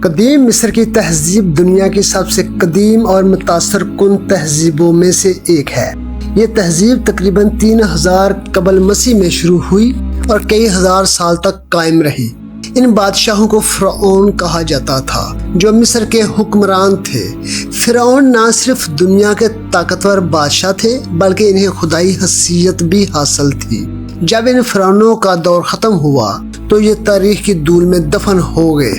قدیم مصر کی تہذیب دنیا کی سب سے قدیم اور متاثر کن تہذیبوں میں سے ایک ہے۔ یہ تہذیب تقریباً 3000 قبل مسیح میں شروع ہوئی اور کئی ہزار سال تک قائم رہی۔ ان بادشاہوں کو فرعون کہا جاتا تھا جو مصر کے حکمران تھے۔ فرعون نہ صرف دنیا کے طاقتور بادشاہ تھے بلکہ انہیں خدائی حیثیت بھی حاصل تھی۔ جب ان فرعونوں کا دور ختم ہوا تو یہ تاریخ کی دھول میں دفن ہو گئے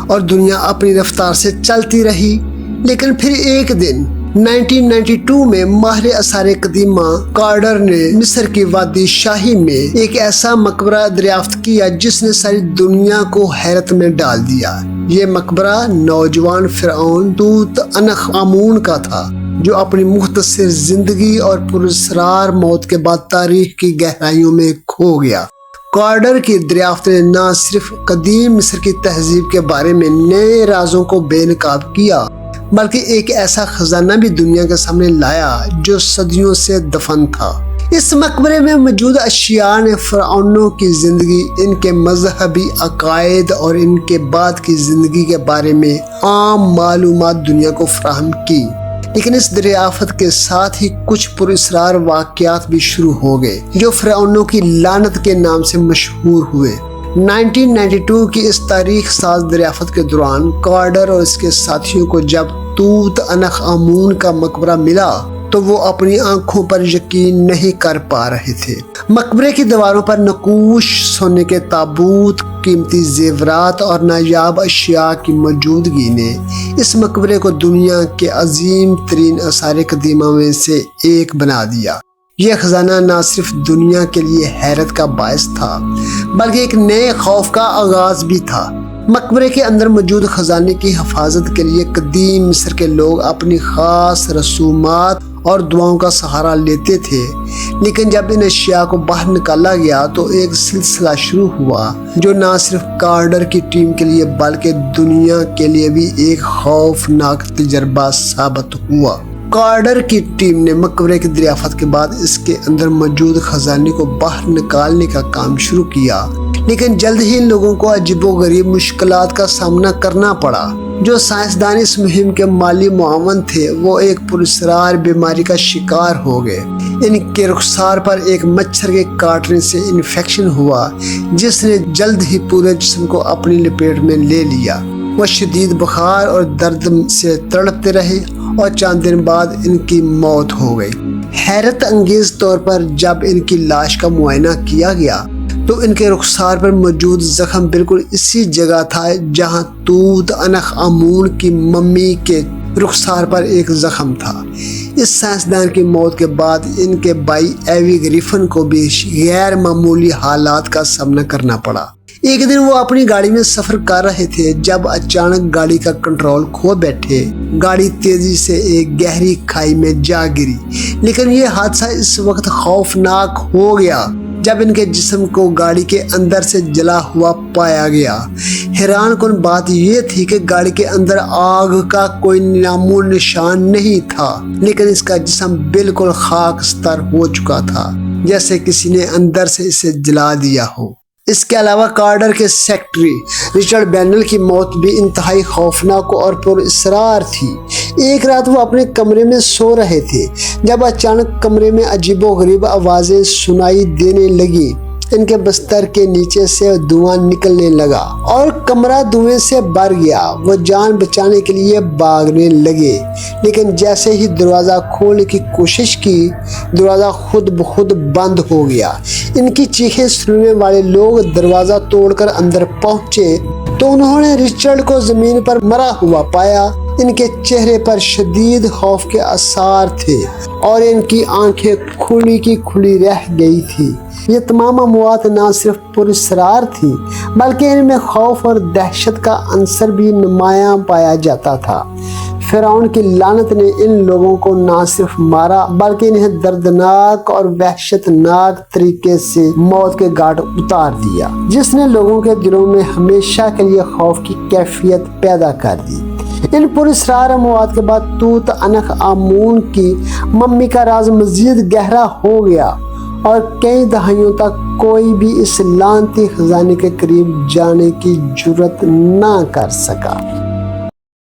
اور دنیا اپنی رفتار سے چلتی رہی۔ لیکن پھر ایک دن 1992 میں ماہر آثار قدیمہ کارڈر نے مصر کی وادی شاہی میں ایک ایسا مقبرہ دریافت کیا جس نے ساری دنیا کو حیرت میں ڈال دیا۔ یہ مقبرہ نوجوان فرعون توت عنخ آمون کا تھا جو اپنی مختصر زندگی اور پراسرار موت کے بعد تاریخ کی گہرائیوں میں کھو گیا۔ کارڈر کی دریافت نے نہ صرف قدیم مصر کی تہذیب کے بارے میں نئے رازوں کو بے نقاب کیا بلکہ ایک ایسا خزانہ بھی دنیا کے سامنے لایا جو صدیوں سے دفن تھا۔ اس مقبرے میں موجود اشیاء نے فرعونوں کی زندگی، ان کے مذہبی عقائد اور ان کے بعد کی زندگی کے بارے میں عام معلومات دنیا کو فراہم کی۔ لیکن اس دریافت کے ساتھ ہی کچھ پراسرار واقعات بھی شروع ہو گئے جو فرعونوں کی لعنت کے نام سے مشہور ہوئے۔ 1992 کی اس تاریخ ساز دریافت کے دوران کارڈر اور اس کے ساتھیوں کو جب توت عنخ آمون کا مقبرہ ملا تو وہ اپنی آنکھوں پر یقین نہیں کر پا رہے تھے۔ مقبرے کی دیواروں پر نقوش، سونے کے تابوت، قیمتی زیورات اور نایاب اشیاء کی موجودگی نے اس مقبرے کو دنیا کے عظیم ترین آثار قدیمہ میں سے ایک بنا دیا۔ یہ خزانہ نہ صرف دنیا کے لیے حیرت کا باعث تھا بلکہ ایک نئے خوف کا آغاز بھی تھا۔ مقبرے کے اندر موجود خزانے کی حفاظت کے لیے قدیم مصر کے لوگ اپنی خاص رسومات اور دعاؤں کا سہارا لیتے تھے، لیکن جب ان اشیاء کو باہر نکالا گیا تو ایک سلسلہ شروع ہوا جو نہ صرف کارڈر کی ٹیم کے لیے بلکہ دنیا کے لیے بھی ایک خوفناک تجربہ ثابت ہوا۔ کارڈر کی ٹیم نے مقبرے کی دریافت کے بعد اس کے اندر موجود خزانے کو باہر نکالنے کا کام شروع کیا، لیکن جلد ہی لوگوں کو عجیب و غریب مشکلات کا سامنا کرنا پڑا۔ جو سائنسدان اس مہم کے مالی معاون تھے وہ ایک پراسرار بیماری کا شکار ہو گئے۔ ان کے رخسار پر ایک مچھر کے کاٹنے سے انفیکشن ہوا جس نے جلد ہی پورے جسم کو اپنی لپیٹ میں لے لیا۔ وہ شدید بخار اور درد سے تڑپتے رہے اور چند دن بعد ان کی موت ہو گئی۔ حیرت انگیز طور پر جب ان کی لاش کا معائنہ کیا گیا تو ان کے رخسار پر موجود زخم بالکل اسی جگہ تھا جہاں توت عنخ آمون کی ممی کے رخسار پر ایک زخم تھا۔ اس سائنسدان کی موت کے بعد ان کے بھائی ایوی گریفن کو بھی غیر معمولی حالات کا سامنا کرنا پڑا۔ ایک دن وہ اپنی گاڑی میں سفر کر رہے تھے جب اچانک گاڑی کا کنٹرول کھو بیٹھے۔ گاڑی تیزی سے ایک گہری کھائی میں جا گری، لیکن یہ حادثہ اس وقت خوفناک ہو گیا جب ان کے جسم کو گاڑی کے اندر سے جلا ہوا پایا گیا۔ حیران کن بات یہ تھی کہ گاڑی کے اندر آگ کا کوئی نام و نشان نہیں تھا، لیکن اس کا جسم بالکل خاکستر ہو چکا تھا جیسے کسی نے اندر سے اسے جلا دیا ہو۔ اس کے علاوہ کارڈر کے سیکرٹری رچرڈ بینل کی موت بھی انتہائی خوفناک اور پراسرار تھی۔ ایک رات وہ اپنے کمرے میں سو رہے تھے جب اچانک کمرے میں عجیب و غریب آوازیں سنائی دینے لگی۔ ان کے بستر کے نیچے سے دھواں نکلنے لگا اور کمرہ دھویں سے بھر گیا۔ وہ جان بچانے کے لیے بھاگنے لگے، لیکن جیسے ہی دروازہ کھولنے کی کوشش کی دروازہ خود بخود بند ہو گیا۔ ان کی چیخیں سننے والے لوگ دروازہ توڑ کر اندر پہنچے تو انہوں نے رچرڈ کو زمین پر مرا ہوا پایا۔ ان کے چہرے پر شدید خوف کے آثار تھے اور ان کی آنکھیں کھلی کی کھلی رہ گئی تھی۔ یہ تمام اموات نہ صرف پراسرار تھیں بلکہ ان میں خوف اور دہشت کا عنصر بھی نمایاں پایا جاتا تھا۔ فرعون کی لعنت نے ان لوگوں کو نہ صرف مارا بلکہ انہیں دردناک اور وحشت ناک طریقے سے موت کے گھاٹ اتار دیا، جس نے لوگوں کے دلوں میں ہمیشہ کے لیے خوف کی کیفیت پیدا کر دی۔ ان پراسرار اموات کے بعد توت عنخ آمون کی ممی کا راز مزید گہرا ہو گیا اور کئی دہائیوں تک کوئی بھی اس لعنتی خزانے کے قریب جانے کی جرت نہ کر سکا۔